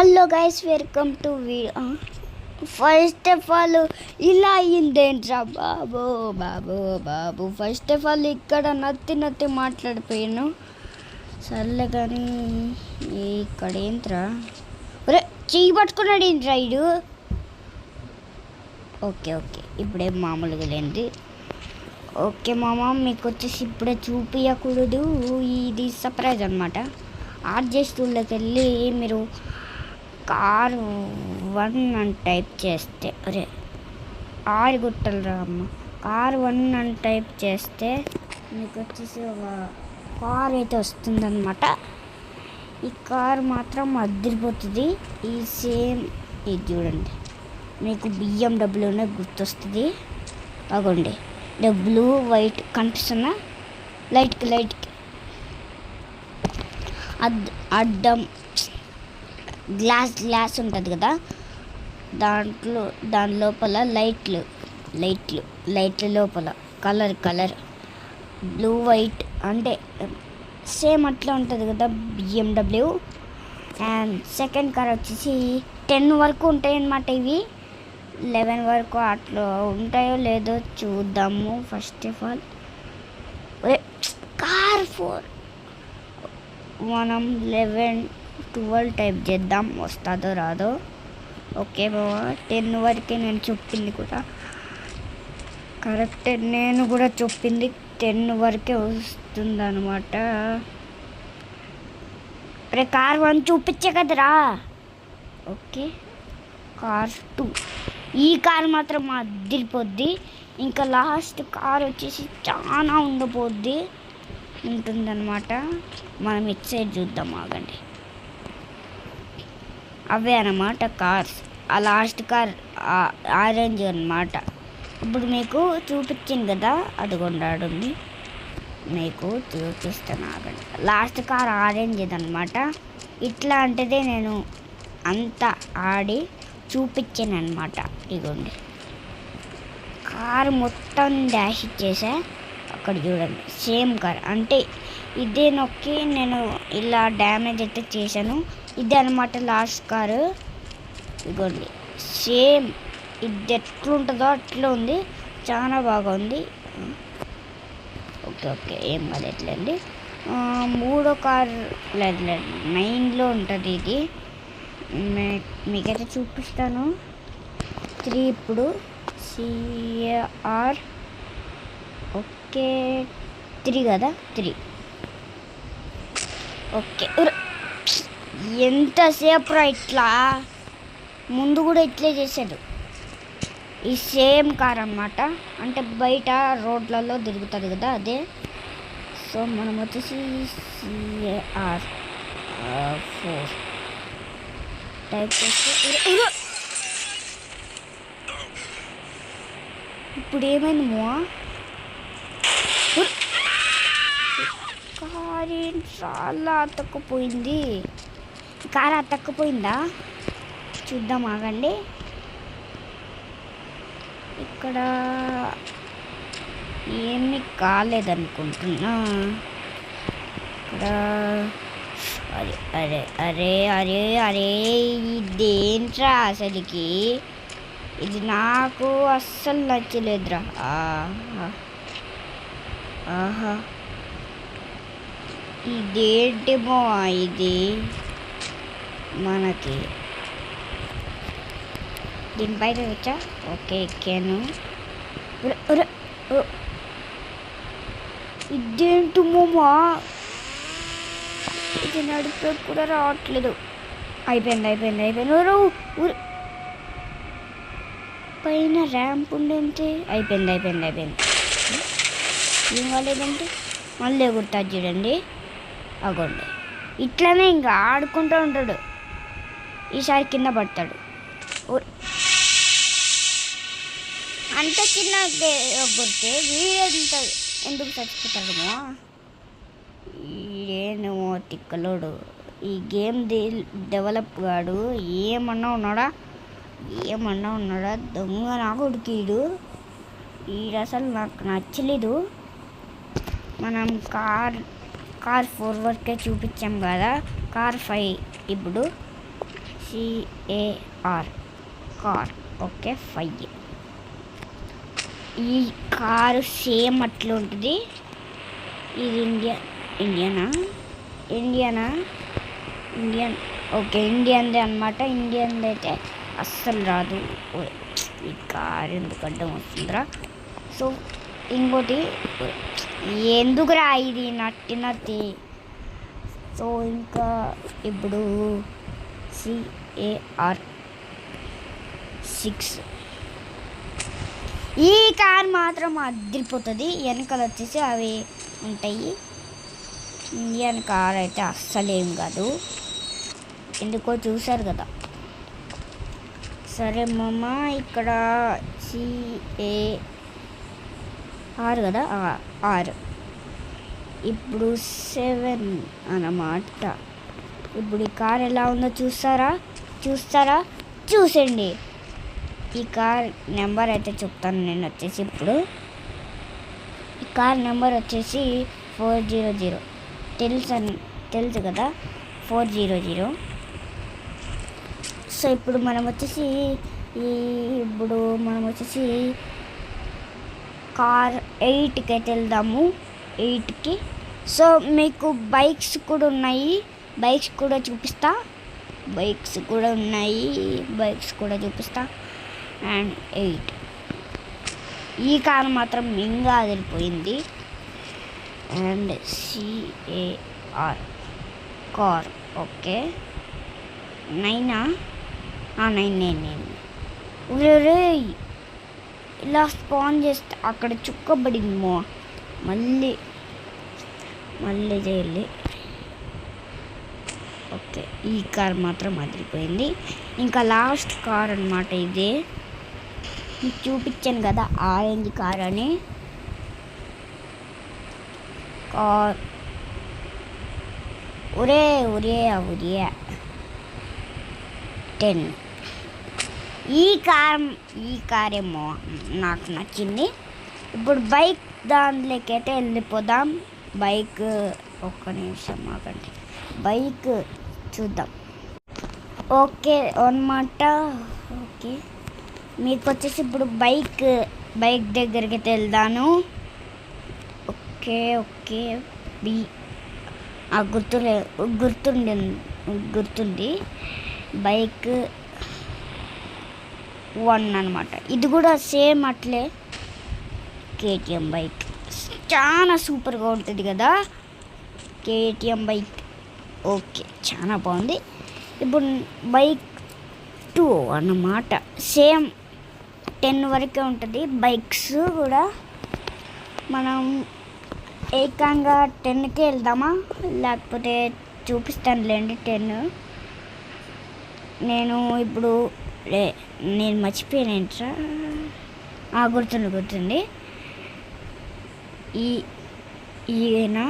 Hello guys, welcome to first of all ఇలా అయ్యిందేంట్రా బాబు బాబు బాబు. First of all ఇక్కడ నత్తి మాట్లాడిపోయాను. సర్లే కానీ ఇక్కడ ఏంట్రా, ఒరే చెయ్యి పట్టుకున్నాడు ఏంట్రా ఇడు. ఓకే ఇప్పుడేం మామూలుగా లేండి. ఓకే మామ, మీకు వచ్చేసి ఇప్పుడే చూపించకూడదు, ఇది సర్ప్రైజ్ అనమాట. ఆర్జెస్టూల్లోకి వెళ్ళి మీరు కార్ 1 అని టైప్ చేస్తే, అరే 6 గుట్టలు రా అమ్మ, కార్ 1 అని టైప్ చేస్తే మీకు వచ్చేసి ఒక కార్ అయితే వస్తుందన్నమాట. ఈ కార్ మాత్రం అదిరిపోతుంది. ఈ సేమ్ ఇది చూడండి, మీకు BMW గుర్తొస్తుంది. అగోండి బ్లూ వైట్ కనిపిస్తున్న లైట్కి అడ్డం గ్లాస్ ఉంటుంది కదా, దాని లోపల లైట్లు లోపల కలర్ బ్లూ వైట్ అంటే సేమ్ అట్లా ఉంటుంది కదా BMW. అండ్ సెకండ్ కార్ వచ్చేసి 10 వరకు ఉంటాయి అన్నమాట. ఇవి 11 వరకు అట్లా ఉంటాయో లేదో చూద్దాము. ఫస్ట్ ఆఫ్ ఆల్ కార్ 4 మనం 11-12 టైప్ చేద్దాం, వస్తుందో రాదో. ఓకే బాబా, 10 వరకే నేను చెప్పింది కూడా కరెక్టే. నేను కూడా చెప్పింది 10 వరకే వస్తుంది అనమాట. రే కార్ 1 చూపించే కదరా. ఓకే కార్ 2, ఈ కార్ మాత్రం అదిరిపోద్ది. ఇంకా లాస్ట్ కార్ వచ్చేసి చాలా ఉంటుందన్నమాట. మనం ఇటు సైడ్ చూద్దాం, ఆగండి. అవే అన్నమాట కార్స్. ఆ లాస్ట్ కార్ ఆరెంజ్ అన్నమాట. ఇప్పుడు మీకు చూపించింది కదా, అదిగొండాడుంది, మీకు చూపిస్తాను ఆగండి. లాస్ట్ కార్ ఆరెంజ్ ఇదన్నమాట. ఇట్లాంటిదే నేను అంతా ఆడి చూపించాను అనమాట. ఇదిగోండి కారు మొత్తం డాష్ ఇచ్చేసా. అక్కడ చూడండి సేమ్ కార్, అంటే ఇదే నొక్కి నేను ఇలా డ్యామేజ్ అయితే చేశాను. ఇదే అనమాట లాస్ట్ కారు. ఇదిగోండి సేమ్ ఇది ఎట్లుంటుందో అట్లా ఉంది, చాలా బాగుంది. ఓకే ఏం కాదు. మూడో కార్ లేదు 9లో ఉంటుంది ఇది. మీకైతే చూపిస్తాను. 3 ఇప్పుడు CAR. ఓకే 3 కదా, 3. ఓకే ఎంతసేపు రా, ఇట్లా ముందు కూడా ఇట్లే చేశాడు. ఈ సేమ్ కార్ అన్నమాట, అంటే బయట రోడ్లలో తిరుగుతుంది కదా అదే. సో మనం వచ్చేసి CAR 4 టైప్ చేస్తే ఇప్పుడు ఏమైంది మో, కార్ చాలా అతక్కుపోయింది. కార్ అతక్కుపోయిందా చూద్దాం, ఆగండి. ఇక్కడ ఏమీ కాలేదనుకుంటున్నా. ఇక్కడ అరే ఇదేంట్రా అసలుకి, ఇది నాకు అస్సలు నచ్చలేదురా. ఆహా ఇదేంటిమో, ఇది మనకి దీనిపైన వచ్చా. ఓకే ఎక్కాను. ఇదేంటిమోమా, ఇది నడిపే కూడా రావట్లేదు. అయిపోయింది. పైన ర్యాంప్ ఉండేంటి. అయిపోయింది. ఏం కాలేదంటే మళ్ళీ ఎగురుతాడు చూడండి. అగోండి ఇట్లనే ఇంకా ఆడుకుంటూ ఉంటాడు. ఈసారి కింద పడతాడు. అంత చిన్న ఎగురితే వీడంత ఎందుకు చచ్చిపోతాడేమో. ఏమో తిక్కలోడు. ఈ గేమ్ డెవలప్ గాడు ఏమన్నా ఉన్నాడా దొంగ నాకు ఉడికిడు. ఈడు అసలు నాకు నచ్చలేదు. మనం కార్ 4 వరకే చూపించాం కదా, కార్ 5 ఇప్పుడు CAR కార్. ఓకే 5. ఈ కారు సేమ్ అట్లా ఉంటుంది. ఇది ఇండియన్. ఓకే ఇండియన్ది అనమాట. ఇండియన్ది అయితే అస్సలు రాదు. ఈ కారు ఎందుకు అడ్డం వస్తుందిరా. సో ఇంకోటి ఎందుకురా ఇది నట్టి. సో ఇంకా ఇప్పుడు CAR 6. ఈ కార్ మాత్రం అదిరిపోతుంది. వెనకాల వచ్చేసి అవి ఉంటాయి. ఇండియన్ కార్ అయితే అస్సలేం కాదు. ఎందుకో చూసారు కదా. సరే మామ ఇక్కడ CAR కదా 6. ఇప్పుడు 7 అన్నమాట. ఇప్పుడు ఈ కార్ ఎలా ఉందో చూస్తారా చూసండి. ఈ కార్ నెంబర్ అయితే చెప్తాను నేను వచ్చేసి. ఇప్పుడు ఈ కార్ నెంబర్ వచ్చేసి 400. తెలుసు కదా 400. సో ఇప్పుడు మనం వచ్చేసి కార్ 8కి అయితే వెళ్దాము. 8కి. సో మీకు బైక్స్ కూడా ఉన్నాయి. బైక్స్ కూడా చూపిస్తా. అండ్ 8. ఈ కార్ మాత్రం ఇంకా అదిరిపోయింది. And CAR car. ఓకే 9. 9. ఇలా స్పాన్ చేస్తే అక్కడ చుక్కబడిందేమో. మళ్ళీ చేయాలి. ఓకే ఈ కార్ మాత్రం అదిరిపోయింది. ఇంకా లాస్ట్ కార్ అన్నమాట ఇదే. మీకు చూపించాను కదా ఆరెంజ్ కార్ అని. కార్ ఒరే 10. ఈ కార్ ఏమో నాకు నచ్చింది. ఇప్పుడు బైక్ దాంట్లోకైతే వెళ్ళిపోదాం. బైక్ ఒక్క నిమిషం ఆగండి. బైక్ చూద్దాం. ఓకే అన్నమాట. ఓకే మీకు వచ్చేసి ఇప్పుడు బైక్ దగ్గరికి వెళ్దాను. ఓకే గుర్తుంది. బైక్ 1 అన్నమాట. ఇది కూడా సేమ్ అట్లే KTM బైక్. చాలా సూపర్గా ఉంటుంది కదా KTM బైక్. ఓకే చాలా బాగుంది. ఇప్పుడు బైక్ 2 అన్నమాట. సేమ్ 10 వరకే ఉంటుంది బైక్స్ కూడా. మనం ఏకంగా 10కే వెళ్దామా, లేకపోతే చూపిస్తానులేండి 10. నేను ఇప్పుడు నేను మర్చిపోయానేంట్రా. గుర్తుంది. ఈయనా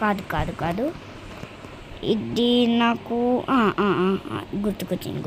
కాదు. ఇది నాకు గుర్తుకొచ్చింది.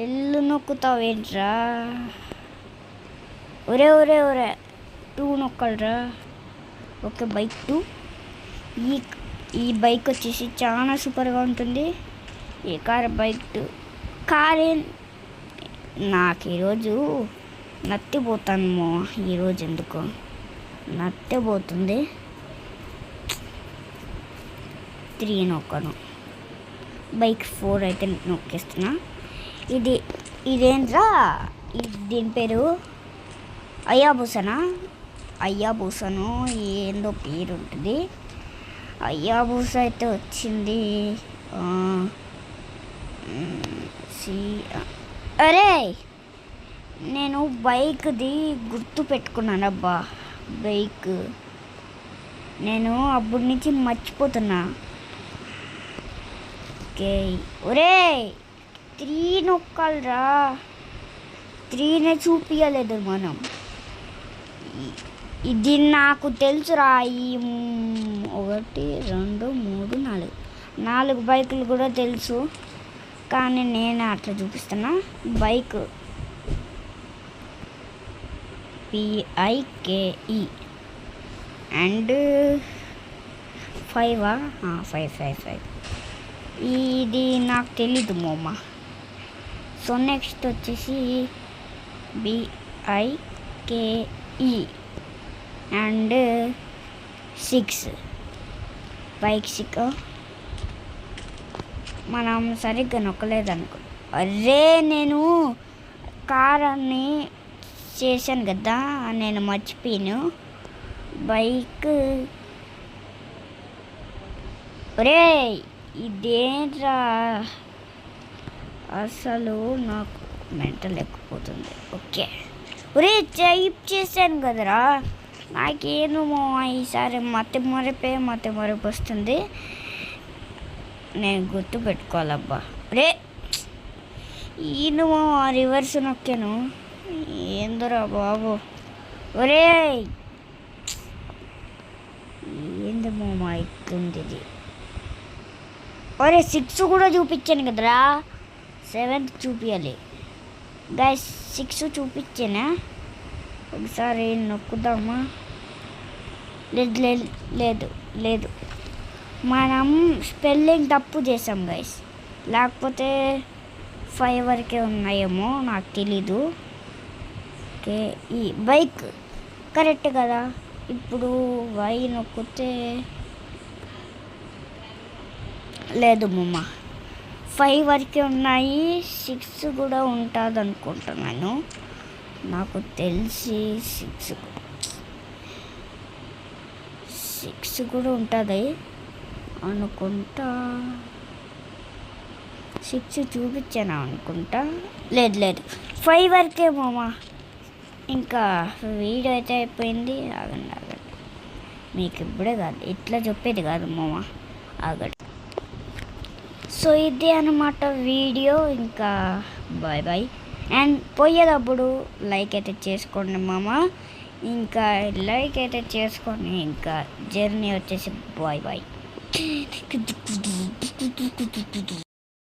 ఎల్లు నొక్కుతావేంట్రా. ఒరే 2 నొక్కలరా. Okay bike 2. ఈ బైక్ వచ్చేసి చాలా సూపర్గా ఉంటుంది. ఈ కార్ బైక్ 2 కారే. నాకు ఈరోజు నత్తిపోతాను. ఈరోజు ఎందుకో నత్తిపోతుంది. 3 నొక్కను. బైక్ 4 అయితే నొక్కేస్తున్నా. ఇదేంట్రా దీని పేరు అయ్యాబూసను ఏందో పేరు ఉంటుంది. అయ్యాబూస అయితే వచ్చింది. అరే నేను బైక్ది గుర్తు పెట్టుకున్నానబ్బా. బైక్ నేను అప్పటి నుంచి మర్చిపోతున్నా. ఓకే ఒరే 3 నొక్కాలరా. 3నే చూపించలేదు మనం. ఇది నాకు తెలుసురా. ఈ 1 2 3 4 బైకులు కూడా తెలుసు, కానీ నేను అట్లా చూపిస్తున్నా. Bike PIKE and 5. ఇది నాకు తెలీదు మామ. సో నెక్స్ట్ వచ్చేసి BIKE అండ్ 6 బైక్ మనం సరిగ్గా నొక్కలేదనుకో. అరే నేను కార్ అని చేశాను కదా, నేను మర్చిపోయాను. బైక్ ఒరే ఇదేంట్రా, అసలు నాకు మెంటల్ ఎక్కిపోతుంది. ఓకే ఒరే టైప్ చేశాను కదరా, నాకేమో ఈసారి మతి మరపు వస్తుంది. నేను గుర్తు పెట్టుకోవాలబ్బా. రే ఈయన రివర్స్ నొక్కాను, ఏందరా బాబు. ఒరే ఏంది మామ ఎక్కుంది ఇది. ఒరే 6 కూడా చూపించాను కదరా, 7th చూపించాలి గైస్. 6 చూపించానా, ఒకసారి నొక్కుదామా? లేదు మనం స్పెల్లింగ్ తప్పు చేసాం గైస్, లేకపోతే 5 వరకే ఉన్నాయేమో, నాకు తెలీదు. ఓకే ఈ బైక్ కరెక్ట్ కదా. ఇప్పుడు వై నొక్కితే లేదు మమ్మ, 5 వరకే ఉన్నాయి. 6 కూడా ఉంటుంది అనుకుంటున్నాను, నాకు తెలిసి 6 కూడా ఉంటుంది అనుకుంటా. 6 చూపించాను అనుకుంటా. లేదు 5 వరకే మామ. ఇంకా వీడియో అయితే అయిపోయింది. ఆగండి మీకు ఇప్పుడే కాదు, ఇట్లా చెప్పేది కాదు మామ, ఆగండి. సో ఇదే అన్నమాట వీడియో. ఇంకా బాయ్. అండ్ పోయేటప్పుడు లైక్ అయితే చేసుకోండి మామ, ఇంకా లైక్ అయితే చేసుకోండి. ఇంకా జర్నీ వచ్చేసి బాయ్.